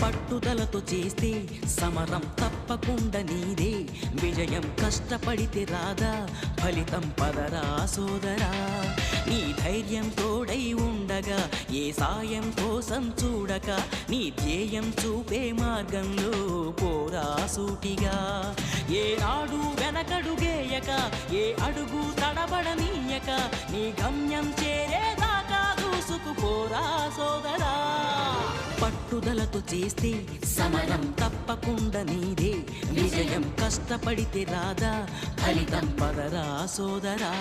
పట్టుదలతో చేస్తే సమరం తప్పకుండా నీదే. విజయం కష్టపడితే రాదా, ఫలితం పదరా సోదరా. నీ ధైర్యం తోడై ఉండగా ఏ సాయం కోసం చూడక, నీ ధ్యేయం చూపే మార్గంలో పోరా సూటిగా. ఏ నాడు వెనకడుగేయక, ఏ అడుగు తడబడనీయక, నీ గమ్యం చేరేదాకా దూసుకుపోరా సోదరా. పట్టుదలతో చేస్తే సమరం తప్పకుండా నీదే. విజయం కష్టపడితే రాదా, ఫలితం పదరా సోదరా.